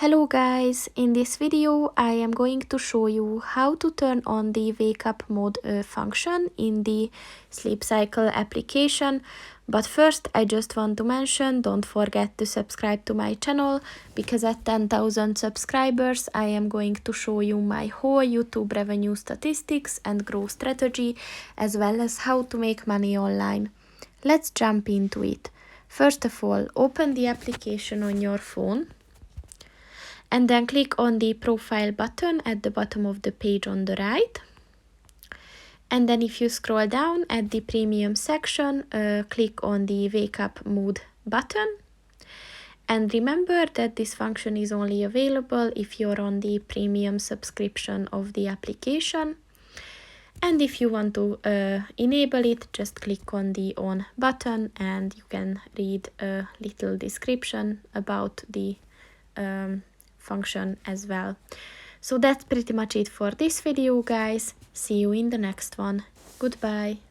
Hello guys, in this video I am going to show you how to turn on the wake up mode function in the sleep cycle application. But first I just want to mention, don't forget to subscribe to my channel, because at 10,000 subscribers I am going to show you my whole YouTube revenue statistics and growth strategy, as well as how to make money online. Let's jump into it. First of all, open the application on your phone. And then click on the profile button at the bottom of the page on the right. And then if you scroll down at the premium section, click on the wake up mode button. And remember that this function is only available if you're on the premium subscription of the application. And if you want to enable it, just click on the on button and you can read a little description about the function as well. So that's pretty much it for this video, guys. See you in the next one. Goodbye.